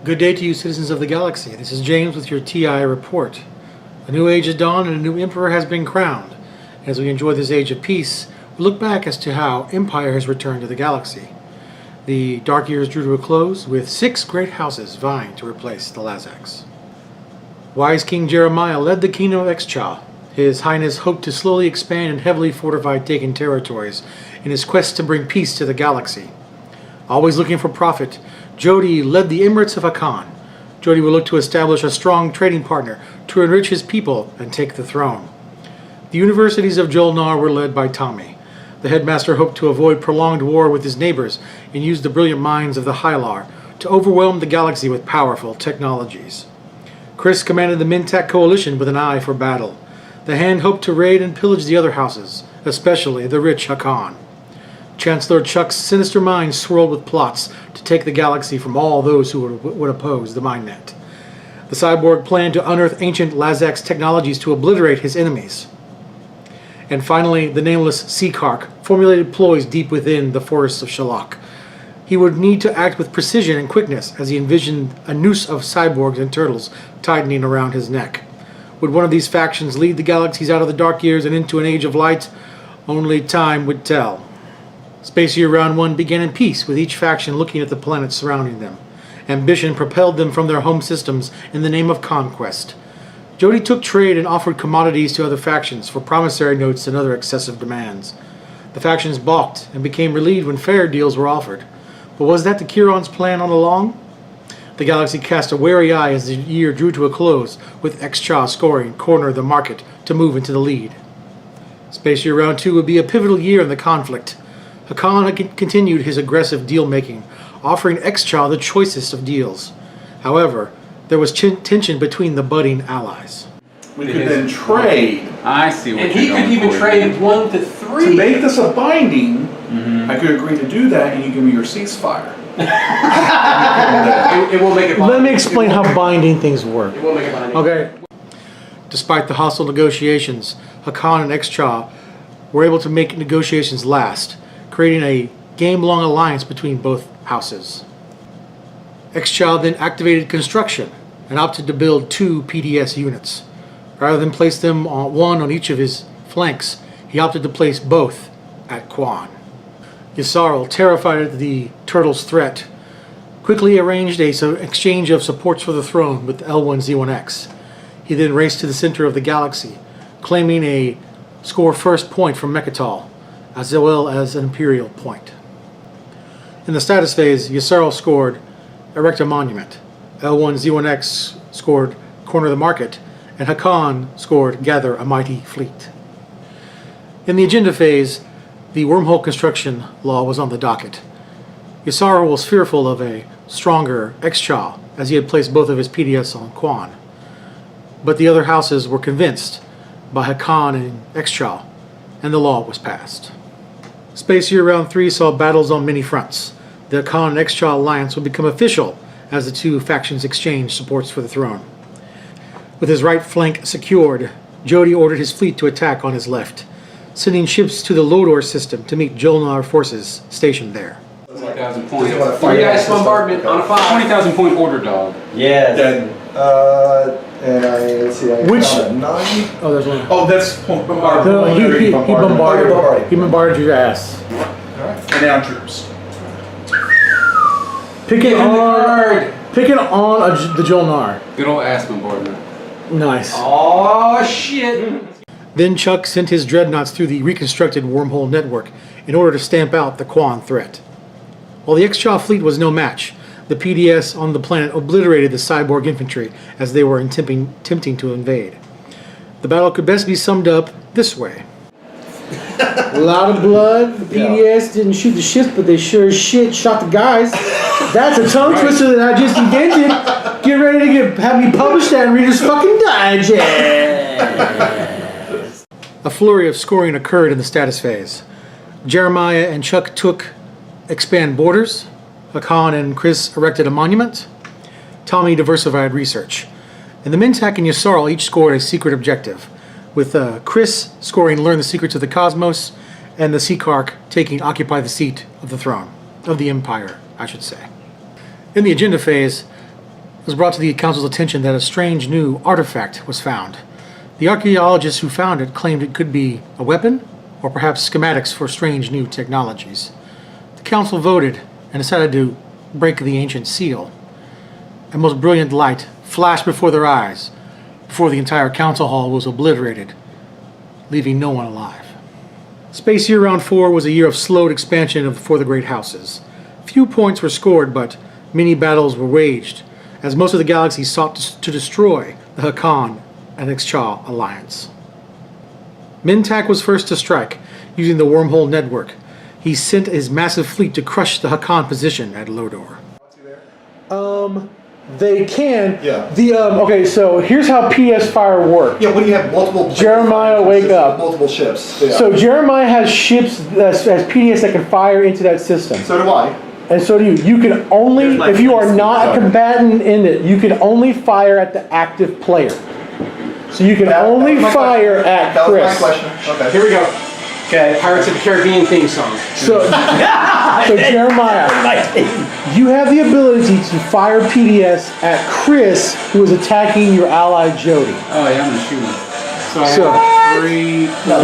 Good day to you, citizens of the galaxy. This is James with your TI report. A new age has dawned and a new emperor has been crowned. As we enjoy this age of peace, we look back as to how Empire has returned to the galaxy. The dark years drew to a close, with 6 great houses vying to replace the Lazaks. Wise King Jeremiah led the kingdom of Xcha. His Highness hoped to slowly expand and heavily fortify taken territories in his quest to bring peace to the galaxy. Always looking for profit, Jody led the Emirates of Hakan. Jody would look to establish a strong trading partner to enrich his people and take the throne. The universities of Jolnar were led by Tommy. The headmaster hoped to avoid prolonged war with his neighbors and use the brilliant minds of the Hylar to overwhelm the galaxy with powerful technologies. Chris commanded the Mintak coalition with an eye for battle. The Hand hoped to raid and pillage the other houses, especially the rich Hakan. Chancellor Chuck's sinister mind swirled with plots to take the galaxy from all those who would oppose the Mindnet. The cyborg planned to unearth ancient Lazak's technologies to obliterate his enemies. And finally, the nameless Seakark formulated ploys deep within the forests of Shalak. He would need to act with precision and quickness as he envisioned a noose of cyborgs and turtles tightening around his neck. Would one of these factions lead the galaxies out of the dark years and into an age of light? Only time would tell. Space Year Round 1 began in peace, with each faction looking at the planets surrounding them. Ambition propelled them from their home systems in the name of conquest. Jody took trade and offered commodities to other factions for promissory notes and other excessive demands. The factions balked and became relieved when fair deals were offered. But was that the Kiron's plan all along? The galaxy cast a wary eye as the year drew to a close, with Xcha scoring corner of the market to move into the lead. Space Year Round 2 would be a pivotal year in the conflict. Hakan continued his aggressive deal-making, offering Xcha the choicest of deals. However, there was tension between the budding allies. We could then trade. I see what and you're he could going even for trade here. 1 to 3. To make this a binding, I could agree to do that, and you give me your ceasefire. It will make it binding. Let me explain how binding things work. It will make it binding. Okay. Despite the hostile negotiations, Hakan and Xcha were able to make negotiations last, creating a game-long alliance between both houses. Xcha then activated construction and opted to build 2 PDS units. Rather than place them one on each of his flanks, he opted to place both at Quan. Yssaril, terrified at the turtle's threat, quickly arranged an exchange of supports for the throne with L1Z1X. He then raced to the center of the galaxy, claiming a score first point from Mechatol, as well as an Imperial point. In the status phase, Yssaril scored Erect a Monument, L1Z1X scored Corner the Market, and Hakan scored Gather a Mighty Fleet. In the agenda phase, the wormhole construction law was on the docket. Yssaril was fearful of a stronger Xcha, as he had placed both of his PDS on Quan. But the other houses were convinced by Hakan and Xcha, and the law was passed. Space Year Round 3 saw battles on many fronts. The Hakan and Xcha alliance would become official as the 2 factions exchanged supports for the throne. With his right flank secured, Jody ordered his fleet to attack on his left, sending ships to the Lodor system to meet Jolnar forces stationed there. 20,000 points. 3 dice bombardment on a 5. 20,000 point order dog. Yes. Then, And let's see, I Which- got a 9. Oh, there's one. oh, that's bombardment. No, he bombarded. He bombarded your ass. And now troops. Pick it on the Jolnar. Good old ass bombardment. Nice. Oh, shit. Then Chuck sent his dreadnoughts through the reconstructed wormhole network in order to stamp out the Quan threat. While the Xcha fleet was no match, the PDS on the planet obliterated the cyborg infantry as they were attempting to invade. The battle could best be summed up this way. A lot of blood. The PDS didn't shoot the ships, but they sure as shit shot the guys. That's a tongue twister that I just invented. Get ready to have me publish that in Reader's fucking Digest. A flurry of scoring occurred in the status phase. Jeremiah and Chuck took expand borders. Hakan and Chris erected a monument. Tommy diversified research. And the Mintak and Yssaril each scored a secret objective, with Chris scoring Learn the Secrets of the Cosmos, and the Seakark taking Occupy the Seat of the Throne, of the Empire, I should say. In the agenda phase, was brought to the council's attention that a strange new artifact was found. The archaeologists who found it claimed it could be a weapon or perhaps schematics for strange new technologies. The council voted and decided to break the ancient seal. A most brilliant light flashed before their eyes before the entire council hall was obliterated, leaving no one alive. Space Year Round 4 was a year of slowed expansion for the Great Houses. Few points were scored, but many battles were waged, as most of the galaxy sought to destroy the Hakan and Xcha alliance. Mintak was first to strike, using the wormhole network. He sent his massive fleet to crush the Hakan position at Lodor. They can. Yeah. Okay, so here's how PS Fire works. Yeah, when you have multiple... Jeremiah, wake up. Multiple ships. Yeah. So Jeremiah has ships as PDS that can fire into that system. So do I. And so do you. You can only, if you are not a combatant in it, you can only fire at the active player. So you can only that was my fire question. at That was Chris. my question. Okay. Here we go. Okay, Pirates of the Caribbean theme song. So Jeremiah, you have the ability to fire PDS at Chris, who is attacking your ally Jody. Oh yeah, I'm gonna shoot him. So I So- have 3. No,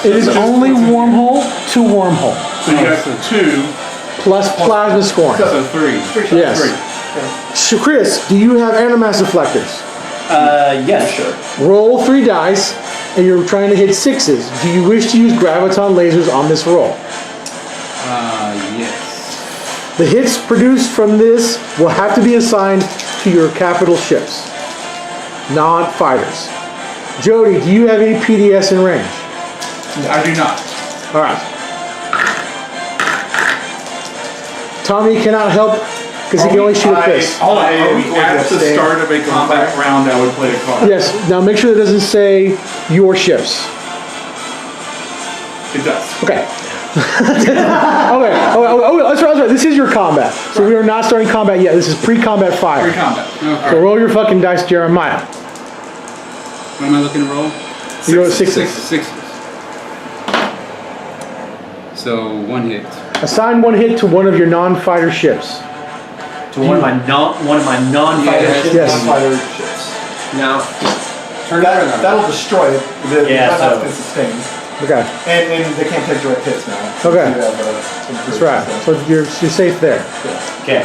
it is only wormhole to wormhole, So you got 2. plus plasma scoring. So 3. Yes. So Chris, do you have animass deflectors? Yes. Sure. Roll 3 dice, and you're trying to hit 6s. Do you wish to use graviton lasers on this roll? Yes. The hits produced from this will have to be assigned to your capital ships, not fighters. Jody, do you have any PDS in range? I do not. All right. Tommy cannot help because he can only shoot at Chris. At the start of a combat round, I would play a card. Yes. Now make sure that doesn't say your ships. It does. Okay. Okay. Oh, that's right. This is your combat. So we are not starting combat yet. This is pre-combat fire. Pre-combat. Okay. So roll your fucking dice, Jeremiah. What am I looking to roll? You roll 6s. 6. So 1 hit. Assign 1 hit to one of your non-fighter ships. To one of my non-fighter Yeah, ships. Yes. Fighter ships. Now, turn it around. That'll destroy it. The Yeah, that's so- been sustained. Okay. And they can't take direct hits now. Okay. You have, That's right. So you're safe there. Okay.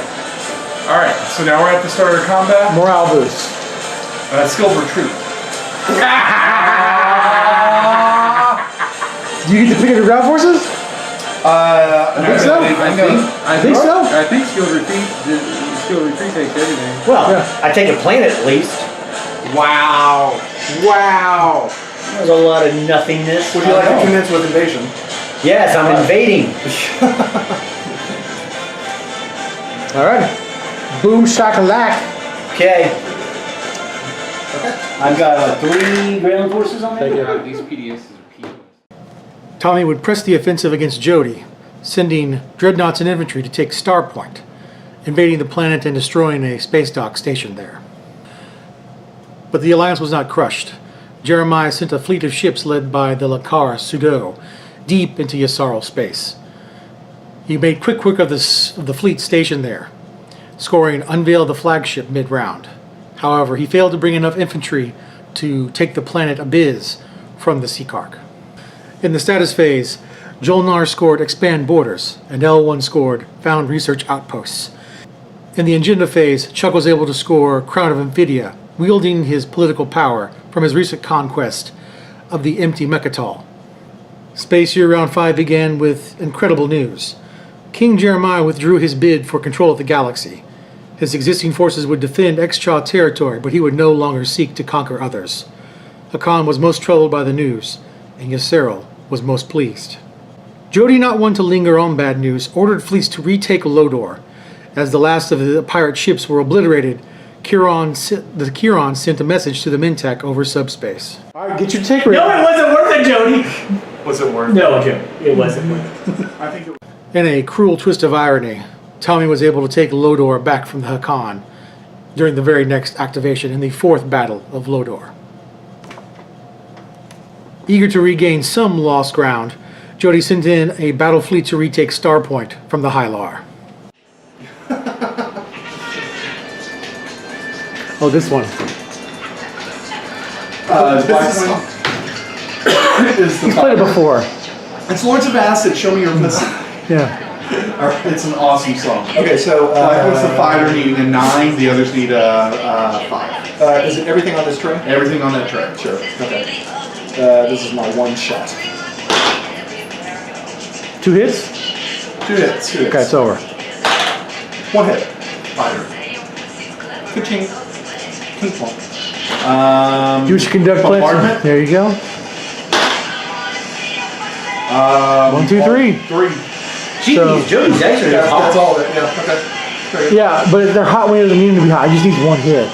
All right. So now we're at the start of combat. Morale boost. Skilled retreat. Do you get to pick up your ground forces? I think so. I think so. I think skilled retreat takes everything. Well, Yeah. I take a planet at least. Wow. Wow. There's a lot of nothingness. Would you like to commence with invasion? Yes, I'm invading. All right. Boom shakalak. Okay. I've got 3 ground forces on there. These PDSs are people. Tommy would press the offensive against Jody, sending dreadnoughts and infantry to take Starpoint, invading the planet and destroying a space dock stationed there. But the Alliance was not crushed. Jeremiah sent a fleet of ships led by the Lakar Sudo deep into Yassaral space. He made quick work of the fleet stationed there, scoring Unveil the flagship mid-round. However, he failed to bring enough infantry to take the planet Abyss from the Seakark. In the status phase, Jolnar scored Expand Borders, and L1 scored Found Research Outposts. In the agenda phase, Chuck was able to score Crown of Amphidia, wielding his political power from his recent conquest of the empty Mechatol. Space Year Round 5 began with incredible news. King Jeremiah withdrew his bid for control of the galaxy. His existing forces would defend Xcha territory, but he would no longer seek to conquer others. Hakan was most troubled by the news, and Yassaral was most pleased. Jody, not one to linger on bad news, ordered fleets to retake Lodor. As the last of the pirate ships were obliterated, the Kiron sent a message to the Mintak over subspace. All right, get your take rate. No, it wasn't worth it, Jody. Was it worth? No, Jody, it wasn't worth it. I think it. In a cruel twist of irony, Tommy was able to take Lodor back from the Hakan during the very next activation in the 4th Battle of Lodor. Eager to regain some lost ground, Jody sent in a battle fleet to retake Starpoint from the Hylar. Oh, this one. Blackwing is the You've played it before. It's Lords of Acid, Show Me Your Pussy. Yeah. It's an awesome song. Okay, so Blackwing's the fighter needing a 9, the others need a 5. is it everything on this tray? Everything on that tray. Sure. Okay. This is my one shot. 2 hits? 2 hits. 2 hits. Okay, it's over. 1 hit. Fighter. Ka-ching. Ping-pong. Do what you conduct Bombardment? plans. There you go. 1, 2, 3. 3. Jeez, So- Jody's actually That's hot. all of it. Yeah, okay. Very good. Yeah, but they're hot when they need to be hot. I just need 1 hit.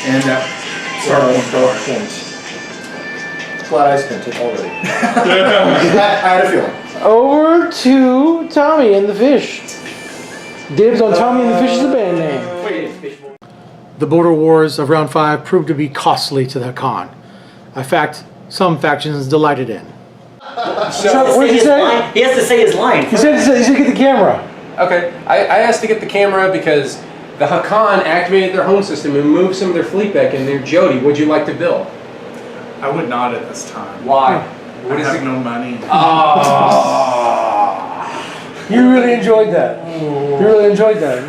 And that start one card. Points. Glad I spent it already. I had a feeling. Over to Tommy and the Fish. Dibs on Tommy and the Fish is a band name. The border wars of round 5 proved to be costly to the Hakan. A fact some factions delighted in. So, What did you say? He has to say his line. You said get the camera. Okay, I asked to get the camera because the Hakan activated their home system and moved some of their fleet back in there. Jody, would you like to build? I would not at this time. Why? What is it? No money. You really enjoyed that. You really enjoyed that.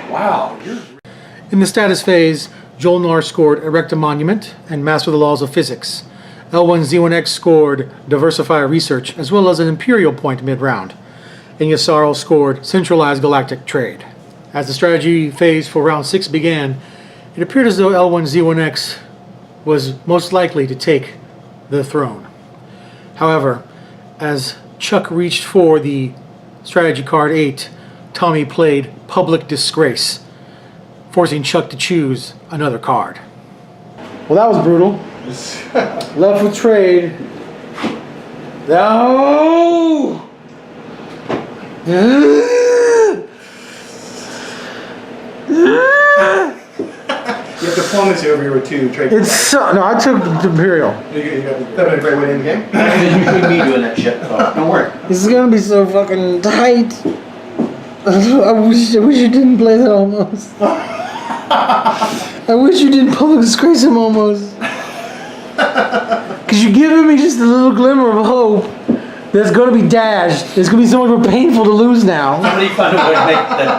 Wow. In the status phase, Jolnar scored Erect a Monument and Master the Laws of Physics. L1Z1X scored Diversify Research as well as an Imperial point mid-round. And Yasarl scored Centralize Galactic Trade. As the strategy phase for round 6 began, it appeared as though L1Z1X was most likely to take the throne. However, as Chuck reached for the strategy card 8, Tommy played Public Disgrace, forcing Chuck to choose another card. Well, that was brutal. Left with trade. No! You have diplomacy over here with 2 trade. It's so, no, I took the Imperial. That'd been a great way to end the game. Me doing that shit. Don't worry. This is gonna be so fucking tight. I wish you didn't play that almost. I wish you didn't Public Disgrace him almost. Cause you're giving me just a little glimmer of hope that's gonna be dashed. It's gonna be so much more painful to lose now. Somebody found a way to make that.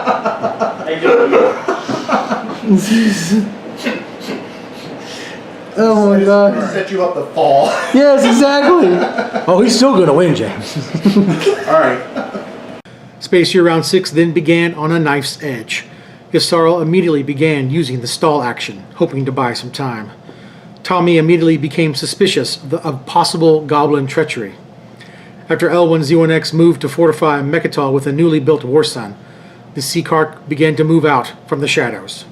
Oh my god. Set you up to fall. Yes, exactly. Oh, he's still gonna win, James. Alright. Space Year Round 6 then began on a knife's edge. Yasarl immediately began using the stall action, hoping to buy some time. Tommy immediately became suspicious of possible goblin treachery. After L1Z1X moved to fortify Mechatol with a newly built Warsun, the Seakark began to move out from the shadows.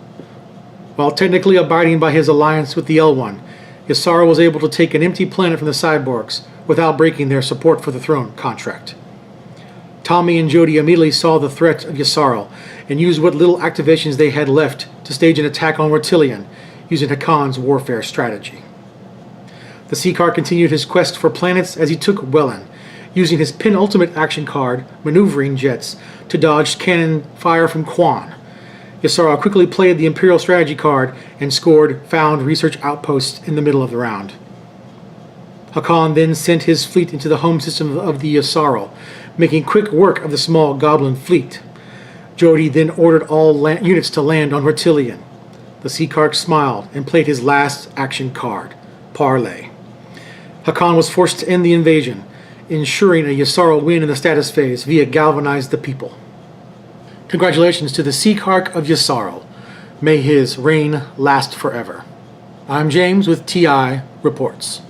While technically abiding by his alliance with the L1, Yasarl was able to take an empty planet from the cyborgs without breaking their support for the throne contract. Tommy and Jody immediately saw the threat of Yasarl and used what little activations they had left to stage an attack on Reptilian using Hakan's warfare strategy. The Seakark continued his quest for planets as he took Welland, using his penultimate action card, Maneuvering Jets, to dodge cannon fire from Quan. Yasarl quickly played the Imperial strategy card and scored Found Research Outpost in the middle of the round. Hakan then sent his fleet into the home system of the Yasarl, making quick work of the small goblin fleet. Jody then ordered all units to land on Reptilian. The Seakark smiled and played his last action card, Parlay. Hakan was forced to end the invasion, ensuring a Yasarl win in the status phase via Galvanize the People. Congratulations to the Seakark of Yasarl. May his reign last forever. I'm James with TI Reports.